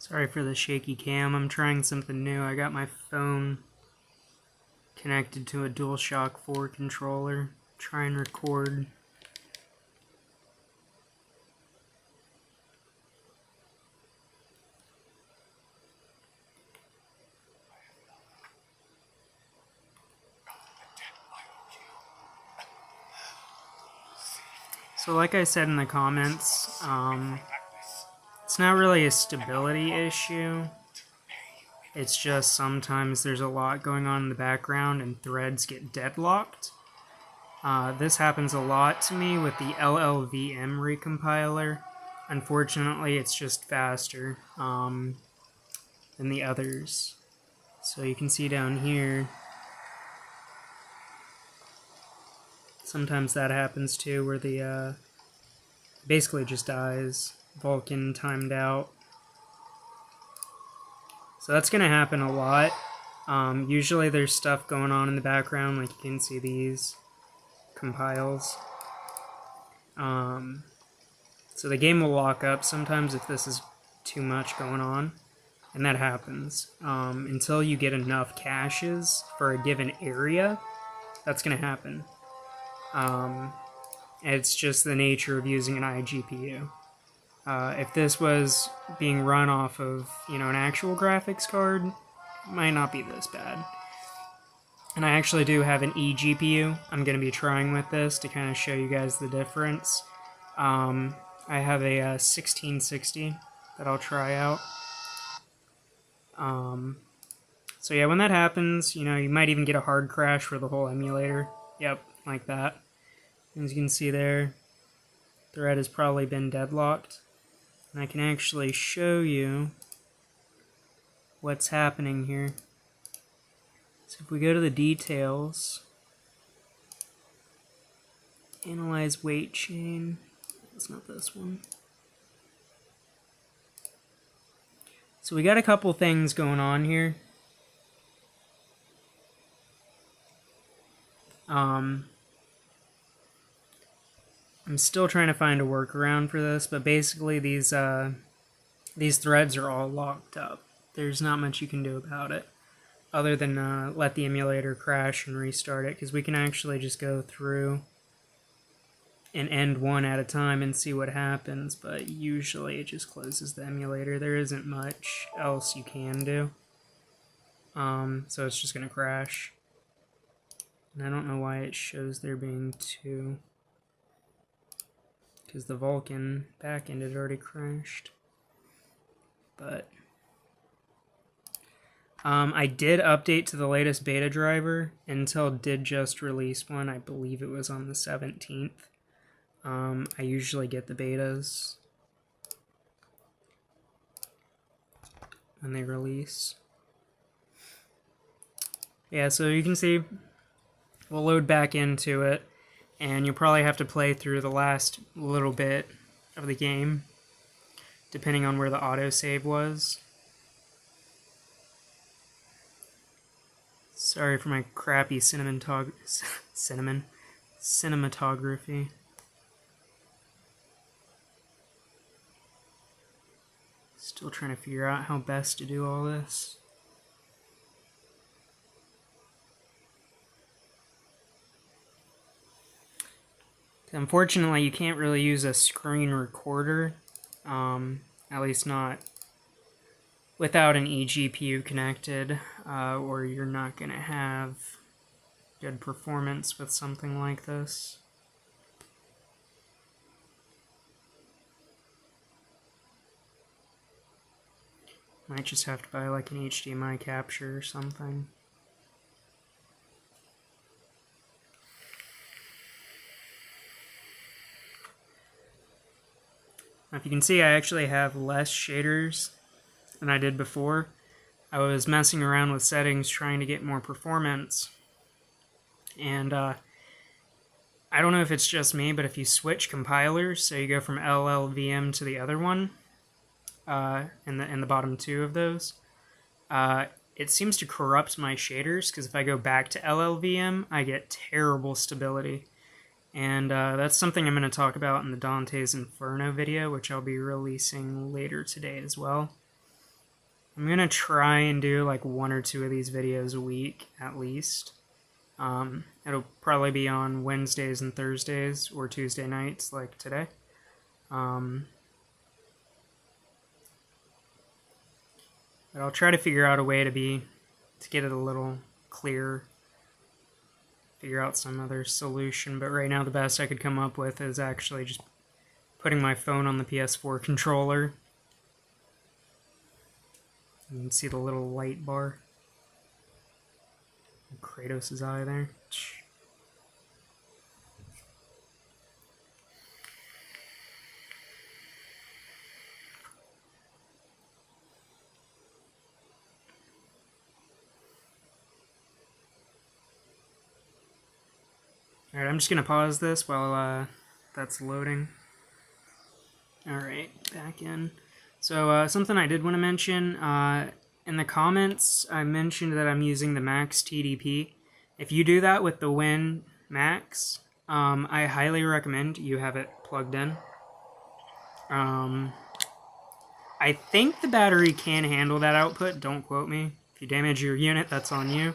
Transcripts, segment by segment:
Sorry for the shaky cam, I'm trying something new. I got my phone connected to a DualShock 4 controller. Try and record. So like I said in the comments, it's not really a stability issue. It's just sometimes there's a lot going on in the background and threads get deadlocked. This happens a lot to me with the LLVM recompiler. Unfortunately, it's just faster than the others. So you can see down here, sometimes that happens too, where the basically just dies. Vulkan timed out. So that's going to happen a lot. Usually there's stuff going on in the background, like you can see these compiles. So the game will lock up sometimes if this is too much going on, and that happens. Until you get enough caches for a given area, that's going to happen. It's just the nature of using an iGPU. If this was being run off of, an actual graphics card, it might not be this bad. And I actually do have an eGPU. I'm going to be trying with this to kind of show you guys the difference. I have a 1660 that I'll try out. So yeah, when that happens, you might even get a hard crash for the whole emulator. Yep, like that. As you can see there, the thread has probably been deadlocked. And I can actually show you what's happening here. So if we go to the details, analyze weight chain, it's not this one. So we got a couple things going on here. I'm still trying to find a workaround for this, but basically these threads are all locked up. There's not much you can do about it, other than let the emulator crash and restart it, because we can actually just go through and end one at a time and see what happens, but usually it just closes the emulator. There isn't much else you can do. So it's just going to crash. And I don't know why it shows there being two. Because the Vulkan backend had already crashed. But I did update to the latest beta driver. Intel did just release one. I believe it was on the 17th. I usually get the betas when they release. Yeah, so you can see we'll load back into it. And you'll probably have to play through the last little bit of the game, depending on where the autosave was. Sorry for my crappy cinematography. Still trying to figure out how best to do all this. Unfortunately, you can't really use a screen recorder, at least not without an eGPU connected, or you're not going to have good performance with something like this. Might just have to buy like an HDMI capture or something. Now, if you can see, I actually have less shaders than I did before. I was messing around with settings trying to get more performance. And I don't know if it's just me, but if you switch compilers, so you go from LLVM to the other one, in the bottom two of those, it seems to corrupt my shaders, because if I go back to LLVM, I get terrible stability. And that's something I'm going to talk about in the Dante's Inferno video, which I'll be releasing later today as well. I'm going to try and do like 1 or 2 of these videos a week at least. It'll probably be on Wednesdays and Thursdays or Tuesday nights like today. But I'll try to figure out a way to get it a little clearer. Figure out some other solution, but right now the best I could come up with is actually just putting my phone on the PS4 controller. You can see the little light bar. Kratos' eye there. Alright, I'm just going to pause this while that's loading. Alright, back in. So, something I did want to mention, in the comments, I mentioned that I'm using the Max TDP. If you do that with the Win Max, I highly recommend you have it plugged in. I think the battery can handle that output, don't quote me. If you damage your unit, that's on you.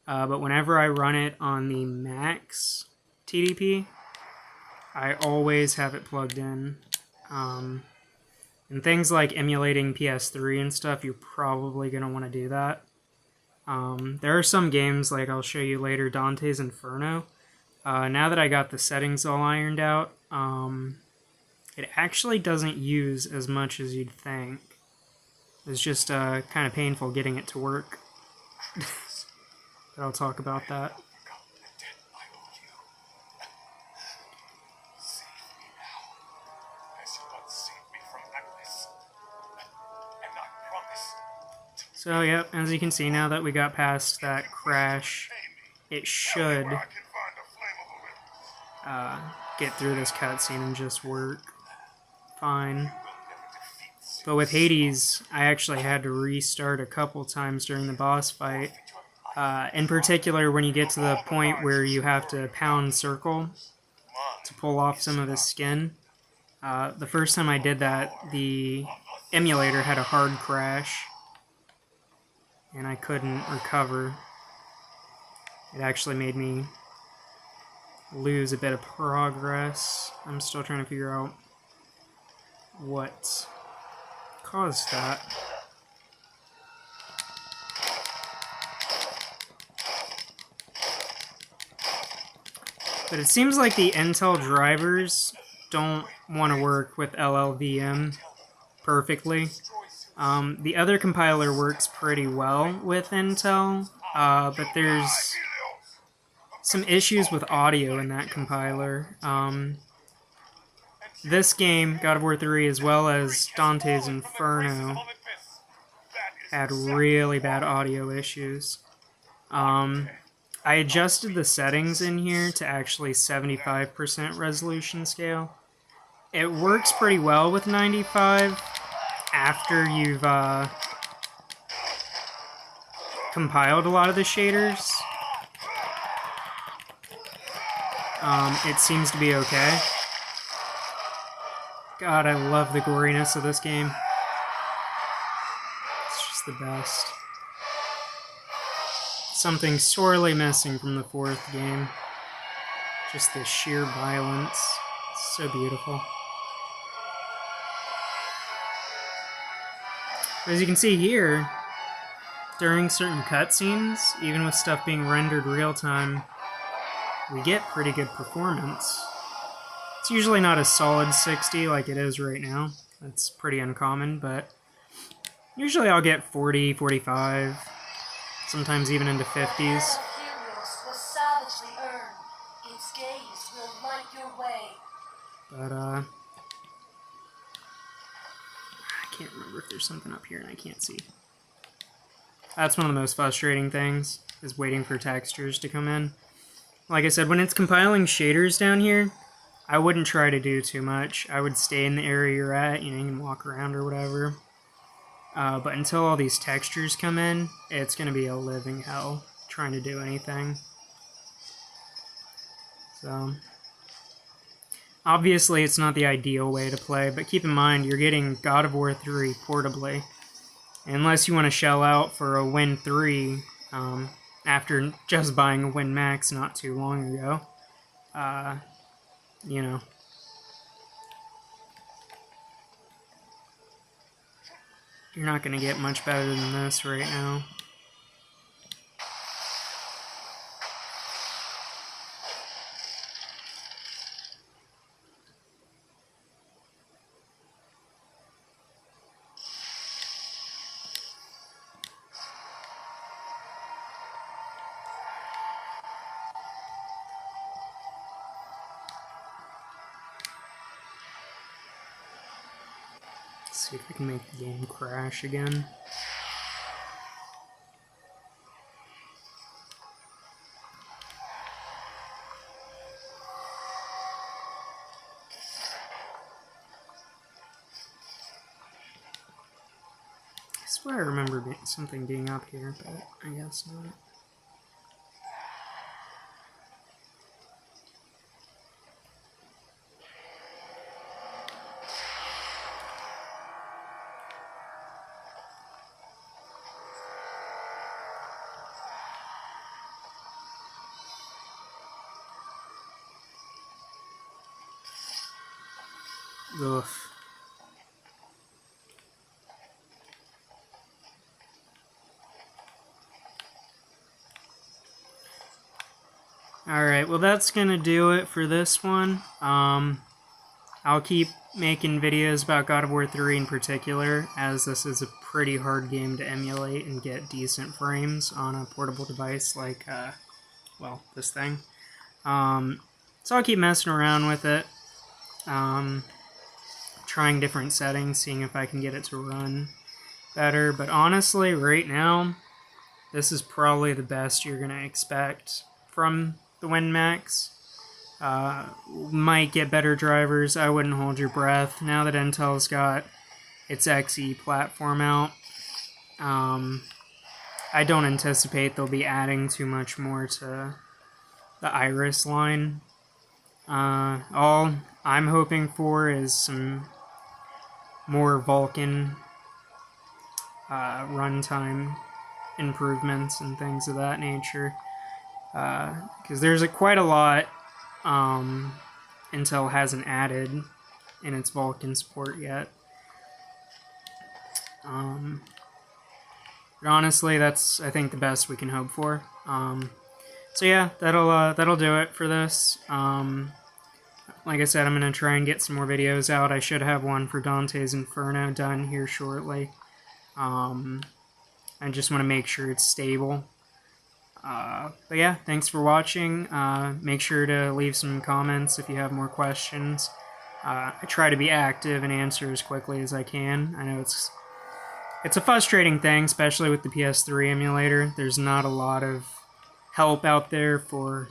But whenever I run it on the Max TDP, I always have it plugged in. And things like emulating PS3 and stuff, you're probably going to want to do that. There are some games, like I'll show you later, Dante's Inferno. Now that I got the settings all ironed out, it actually doesn't use as much as you'd think. It's just kind of painful getting it to work. But I'll talk about that. So, yep, as you can see, now that we got past that crash, it should get through this cutscene and just work fine. But with Hades, I actually had to restart a couple times during the boss fight. In particular, when you get to the point where you have to pound circle to pull off some of his skin. The first time I did that, the emulator had a hard crash, and I couldn't recover. It actually made me lose a bit of progress. I'm still trying to figure out what caused that. But it seems like the Intel drivers don't want to work with LLVM perfectly. The other compiler works pretty well with Intel, but there's some issues with audio in that compiler. This game, God of War 3, as well as Dante's Inferno, had really bad audio issues. I adjusted the settings in here to actually 75% resolution scale. It works pretty well with 95 after you've compiled a lot of the shaders. It seems to be okay. God, I love the goriness of this game. It's just the best. Something sorely missing from the 4th game. Just the sheer violence. It's so beautiful. As you can see here, during certain cutscenes, even with stuff being rendered real-time, we get pretty good performance. It's usually not a solid 60 like it is right now. That's pretty uncommon, but usually I'll get 40, 45, sometimes even into 50s. But, I can't remember if there's something up here and I can't see. That's one of the most frustrating things, is waiting for textures to come in. Like I said, when it's compiling shaders down here, I wouldn't try to do too much. I would stay in the area you're at, you can walk around or whatever. But until all these textures come in, it's going to be a living hell trying to do anything. So, obviously it's not the ideal way to play, but keep in mind you're getting God of War 3 portably. Unless you want to shell out for a Win 3 after just buying a Win Max not too long ago. You know. You're not going to get much better than this right now. Let's see if we can make the game crash again. I swear I remember something being up here, but I guess not. Ugh. Alright, well that's gonna do it for this one. I'll keep making videos about God of War 3 in particular, as this is a pretty hard game to emulate and get decent frames on a portable device like, well, this thing. So I'll keep messing around with it. Trying different settings, seeing if I can get it to run better. But honestly, right now, this is probably the best you're going to expect from the Win Max. Might get better drivers. I wouldn't hold your breath. Now that Intel's got its XE platform out, I don't anticipate they'll be adding too much more to the Iris line. All I'm hoping for is some more Vulkan runtime improvements and things of that nature, because there's quite a lot Intel hasn't added in its Vulkan support yet. But honestly, that's, I think, the best we can hope for. So yeah, that'll do it for this. Like I said, I'm going to try and get some more videos out. I should have one for Dante's Inferno done here shortly. I just want to make sure it's stable. But yeah, thanks for watching. Make sure to leave some comments if you have more questions. I try to be active and answer as quickly as I can. I know it's a frustrating thing, especially with the PS3 emulator. There's not a lot of help out there for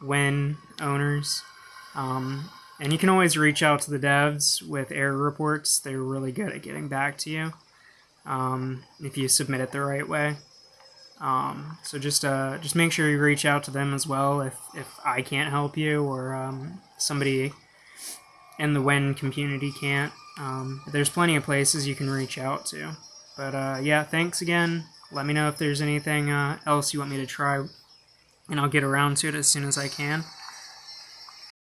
Win owners. And you can always reach out to the devs with error reports. They're really good at getting back to you if you submit it the right way. So just make sure you reach out to them as well if I can't help you or somebody in the Win community can't. There's plenty of places you can reach out to. But yeah, thanks again. Let me know if there's anything else you want me to try, and I'll get around to it as soon as I can.